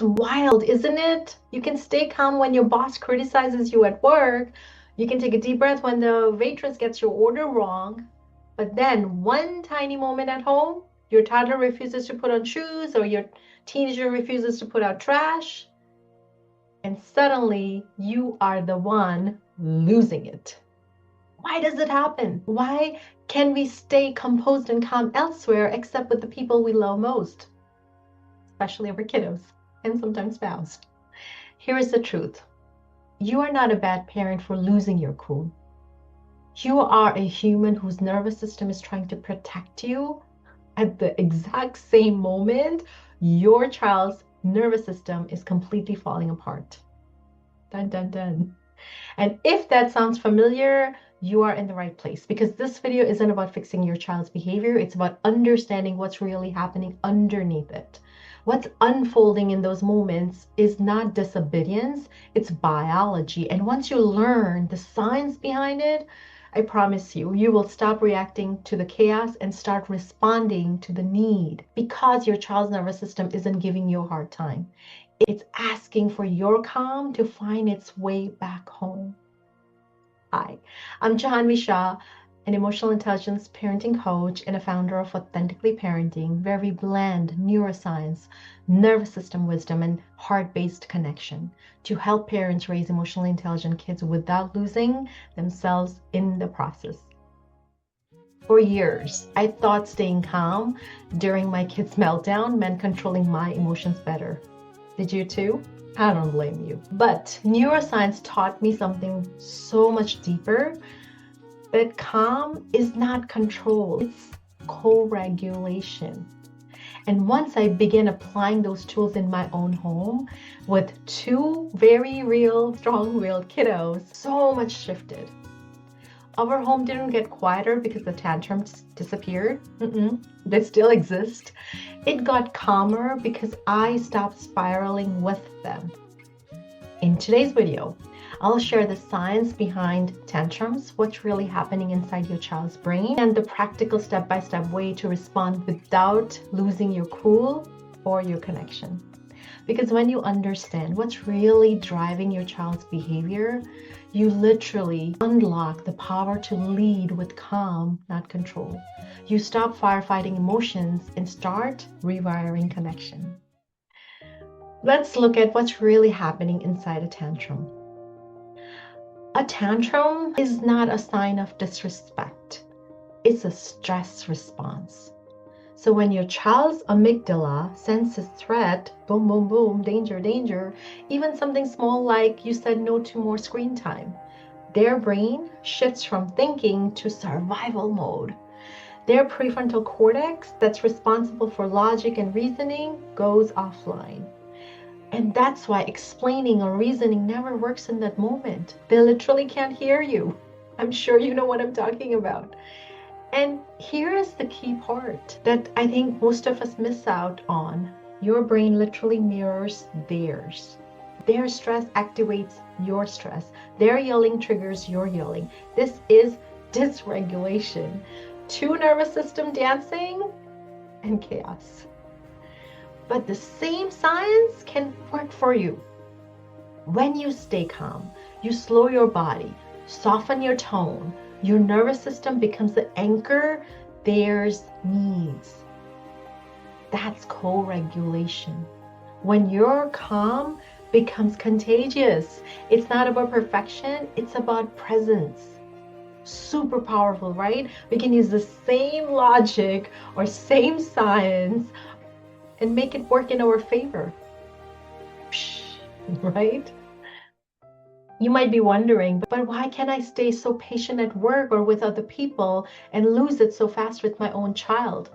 Wild, isn't it? You can stay calm when your boss criticizes you at work. You can take a deep breath when the waitress gets your order wrong. But then one tiny moment at home, your toddler refuses to put on shoes or your teenager refuses to put out trash, and suddenly you are the one losing it. Why does it happen? Why can we stay composed and calm elsewhere except with the people we love most, especially our kiddos and sometimes spouse? Here is the truth. You are not a bad parent for losing your cool. You are a human whose nervous system is trying to protect you at the exact same moment your child's nervous system is completely falling apart. Dun, dun, dun. And if that sounds familiar, you are in the right place, because this video isn't about fixing your child's behavior. It's about understanding what's really happening underneath it. What's unfolding in those moments is not disobedience, it's biology. And once you learn the science behind it, I promise you, you will stop reacting to the chaos and start responding to the need, because your child's nervous system isn't giving you a hard time. It's asking for your calm to find its way back home. Hi, I'm Jahanvi Shah, an emotional intelligence parenting coach and a founder of Authentically Parenting, where we blend neuroscience, nervous system wisdom, and heart-based connection to help parents raise emotionally intelligent kids without losing themselves in the process. For years, I thought staying calm during my kids' meltdown meant controlling my emotions better. Did you too? I don't blame you. But neuroscience taught me something so much deeper, that calm is not control, it's co-regulation. And once I began applying those tools in my own home with two very real, strong-willed kiddos, so much shifted. Our home didn't get quieter because the tantrums disappeared. They still exist. It got calmer because I stopped spiraling with them. In today's video, I'll share the science behind tantrums, what's really happening inside your child's brain, and the practical step-by-step way to respond without losing your cool or your connection. Because when you understand what's really driving your child's behavior, you literally unlock the power to lead with calm, not control. You stop firefighting emotions and start rewiring connection. Let's look at what's really happening inside a tantrum. A tantrum is not a sign of disrespect. It's a stress response. So when your child's amygdala senses threat, boom, boom, boom, danger, danger, even something small like you said no to more screen time, their brain shifts from thinking to survival mode. Their prefrontal cortex, that's responsible for logic and reasoning, goes offline. And that's why explaining or reasoning never works in that moment. They literally can't hear you. I'm sure you know what I'm talking about. And here is the key part that I think most of us miss out on. Your brain literally mirrors theirs. Their stress activates your stress. Their yelling triggers your yelling. This is dysregulation. Two nervous system dancing and chaos. But the same science can work for you. When you stay calm, you slow your body, soften your tone, your nervous system becomes the anchor theirs needs. That's co-regulation. When you're calm, becomes contagious. It's not about perfection, it's about presence. Super powerful, right? We can use the same logic or same science and make it work in our favor. Right? You might be wondering, but why can't I stay so patient at work or with other people and lose it so fast with my own child?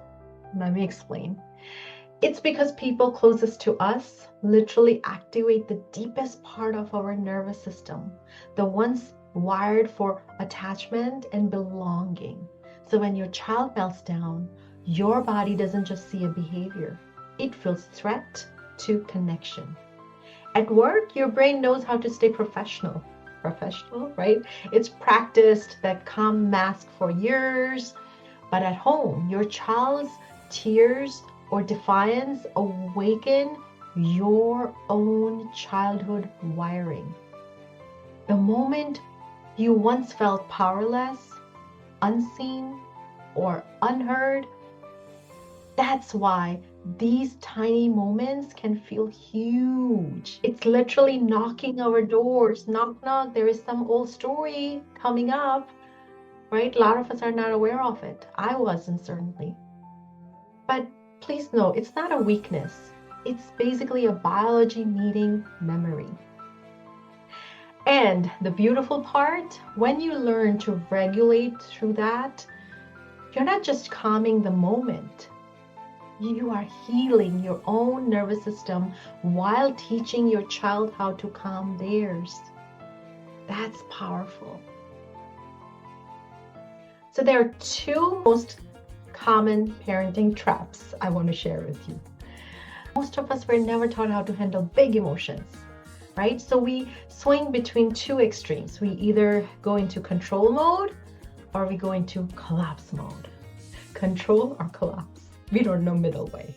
Let me explain. It's because people closest to us literally activate the deepest part of our nervous system, the ones wired for attachment and belonging. So when your child melts down, your body doesn't just see a behavior, it feels threat to connection. At work, your brain knows how to stay professional, right? It's practiced that calm mask for years. But at home, your child's tears or defiance awaken your own childhood wiring. The moment you once felt powerless, unseen, or unheard, that's why these tiny moments can feel huge. It's literally knocking our doors. Knock, knock. There is some old story coming up, right? A lot of us are not aware of it. I wasn't, certainly. But please know, it's not a weakness. It's basically a biology meeting memory. And the beautiful part, when you learn to regulate through that, you're not just calming the moment. You are healing your own nervous system while teaching your child how to calm theirs. That's powerful. So there are two most common parenting traps I want to share with you. Most of us were never taught how to handle big emotions, right? So we swing between two extremes. We either go into control mode or we go into collapse mode. Control or collapse. We don't know middle way.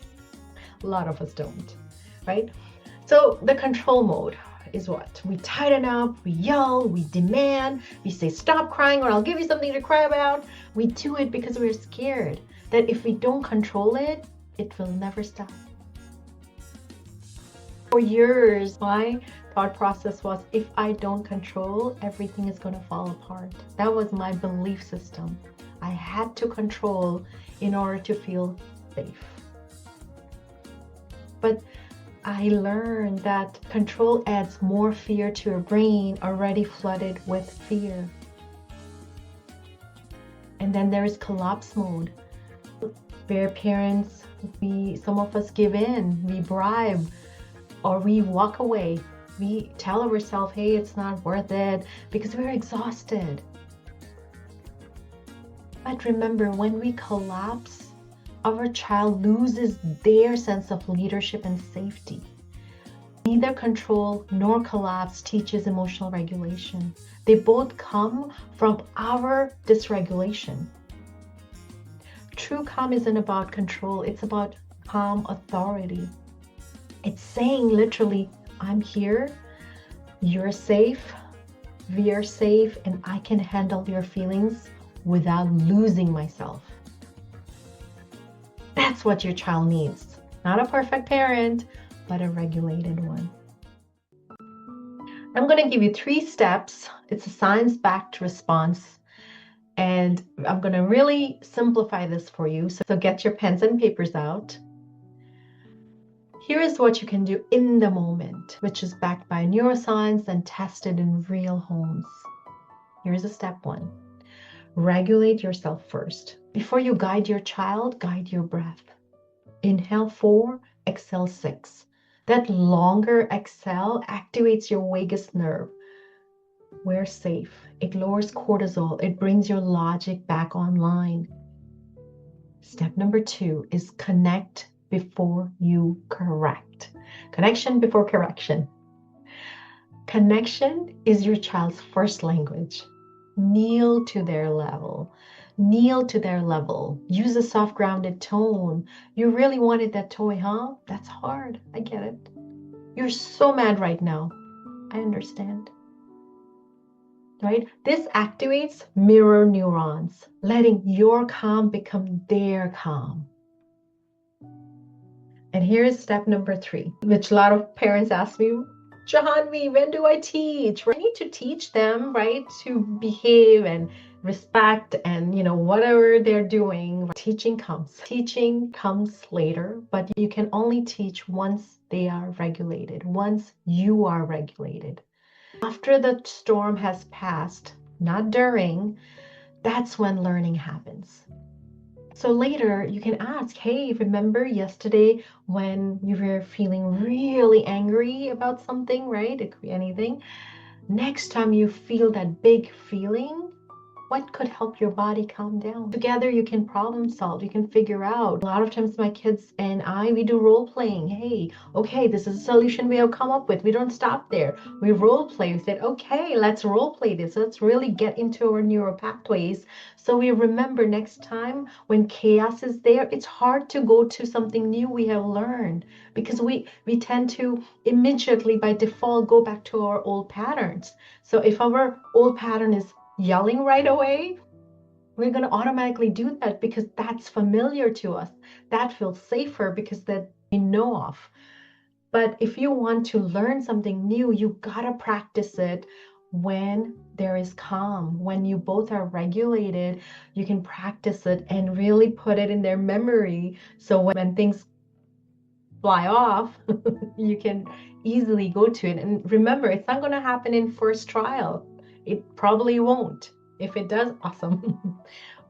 A lot of us don't, right? So the control mode is what? We tighten up, we yell, we demand, we say stop crying or I'll give you something to cry about. We do it because we're scared that if we don't control it, it will never stop. For years, my thought process was if I don't control, everything is going to fall apart. That was my belief system. I had to control in order to feel safe. But I learned that control adds more fear to your brain already flooded with fear. And then there is collapse mode, where parents, some of us give in, we bribe, or we walk away. We tell ourselves, hey, it's not worth it because we're exhausted. But remember, when we collapse, our child loses their sense of leadership and safety. Neither control nor collapse teaches emotional regulation. They both come from our dysregulation. True calm isn't about control, it's about calm authority. It's saying literally, I'm here, you're safe, we are safe, and I can handle your feelings without losing myself. That's what your child needs. Not a perfect parent, but a regulated one. I'm going to give you 3 steps. It's a science-backed response. And I'm going to really simplify this for you. So get your pens and papers out. Here is what you can do in the moment, which is backed by neuroscience and tested in real homes. Here's a step 1. Regulate yourself first. Before you guide your child, guide your breath. Inhale 4, exhale 6. That longer exhale activates your vagus nerve. We're safe. It lowers cortisol. It brings your logic back online. Step number 2 is connect before you correct. Connection before correction. Connection is your child's first language. Kneel to their level. Kneel to their level. Use a soft, grounded tone. You really wanted that toy, huh? That's hard. I get it. You're so mad right now. I understand. Right? This activates mirror neurons, letting your calm become their calm. And here's step number 3, which a lot of parents ask me, Jahanvi, when do I teach? I need to teach them, right, to behave and respect and, whatever they're doing. Teaching comes later, but you can only teach once they are regulated, once you are regulated. After the storm has passed, not during, that's when learning happens. So later you can ask, hey, remember yesterday when you were feeling really angry about something, right? It could be anything. Next time you feel that big feeling, What could help your body calm down? Together you can problem solve, you can figure out. A lot of times my kids and we do role playing. Hey, okay, this is a solution we have come up with. We don't stop there. We role play. We said, okay, let's role play this. Let's really get into our neural pathways. So we remember next time when chaos is there, it's hard to go to something new we have learned, because we tend to immediately by default go back to our old patterns. So if our old pattern is yelling right away, we're going to automatically do that because that's familiar to us. That feels safer because that we know of. But if you want to learn something new, you got to practice it when there is calm, when you both are regulated. You can practice it and really put it in their memory. So when things fly off, you can easily go to it. And remember, it's not going to happen in first trial. It probably won't. If it does, awesome.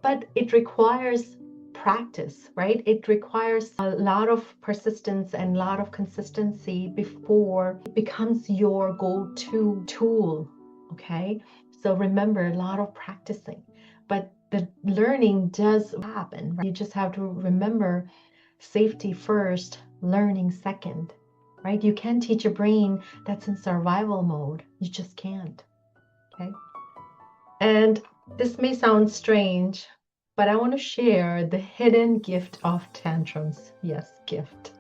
But it requires practice, right? It requires a lot of persistence and a lot of consistency before it becomes your go-to tool, okay? So remember, a lot of practicing. But the learning does happen, right? You just have to remember safety first, learning second, right? You can't teach a brain that's in survival mode. You just can't, okay? And this may sound strange, but I want to share the hidden gift of tantrums. Yes, gift.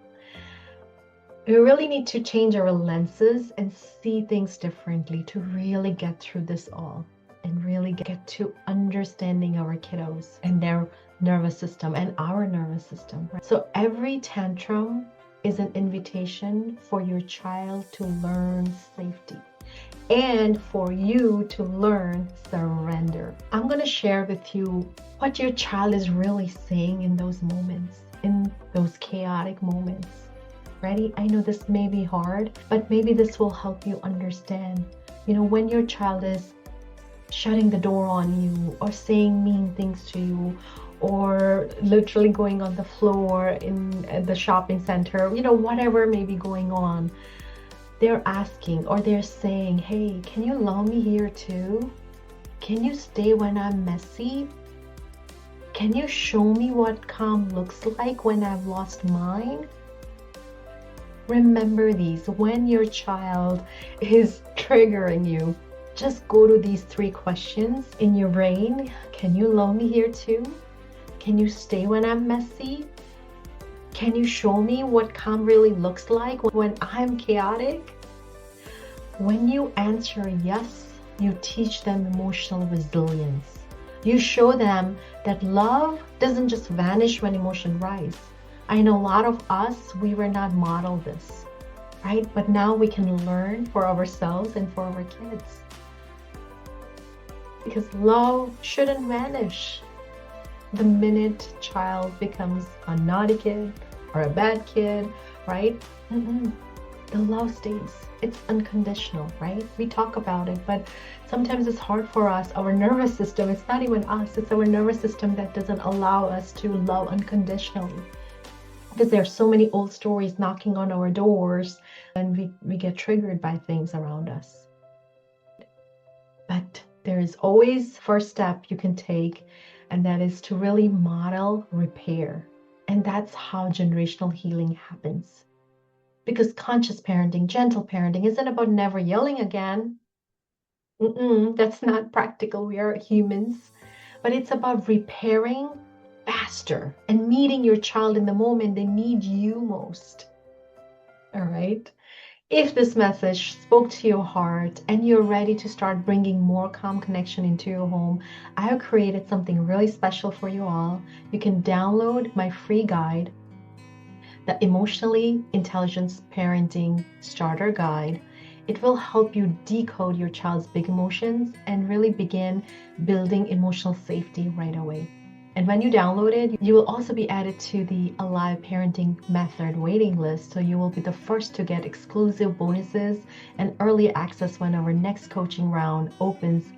We really need to change our lenses and see things differently to really get through this all and really get to understanding our kiddos and their nervous system and our nervous system. Right? So every tantrum is an invitation for your child to learn safety and for you to learn surrender. I'm going to share with you what your child is really saying in those moments, in those chaotic moments. Ready? I know this may be hard, but maybe this will help you understand. You know, when your child is shutting the door on you or saying mean things to you or literally going on the floor in the shopping center, you know, whatever may be going on, they're asking or they're saying, hey, can you allow me here too? Can you stay when I'm messy? Can you show me what calm looks like when I've lost mine? Remember these. When your child is triggering you, just go to these 3 questions in your brain. Can you allow me here too? Can you stay when I'm messy? Can you show me what calm really looks like when I'm chaotic? When you answer yes, you teach them emotional resilience. You show them that love doesn't just vanish when emotions rise. I know a lot of us, we were not modeled this, right? But now we can learn for ourselves and for our kids. Because love shouldn't vanish the minute child becomes a naughty kid or a bad kid, right? The love stays. It's unconditional, right? We talk about it, but sometimes it's hard for us. Our nervous system, it's not even us, it's our nervous system that doesn't allow us to love unconditionally. Because there are so many old stories knocking on our doors and we get triggered by things around us. But there is always first step you can take, and that is to really model repair. And that's how generational healing happens. Because conscious parenting, gentle parenting, isn't about never yelling again. That's not practical. We are humans. But it's about repairing faster and meeting your child in the moment they need you most. All right? If this message spoke to your heart and you're ready to start bringing more calm connection into your home, I have created something really special for you all. You can download my free guide, the Emotionally Intelligent Parenting Starter Guide. It will help you decode your child's big emotions and really begin building emotional safety right away. And when you download it, you will also be added to the A.L.I.V.E Parenting Method waiting list. So you will be the first to get exclusive bonuses and early access when our next coaching round opens.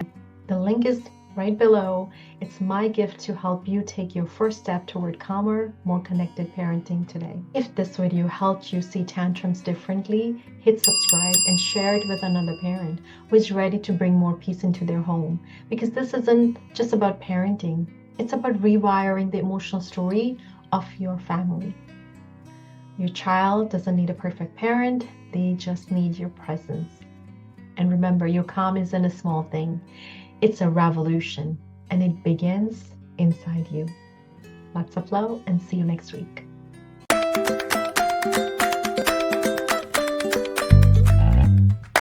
The link is right below. It's my gift to help you take your first step toward calmer, more connected parenting today. If this video helped you see tantrums differently, hit subscribe and share it with another parent who is ready to bring more peace into their home. Because this isn't just about parenting, it's about rewiring the emotional story of your family. Your child doesn't need a perfect parent, they just need your presence. And remember, your calm isn't a small thing. It's a revolution, and it begins inside you. Lots of love, and see you next week.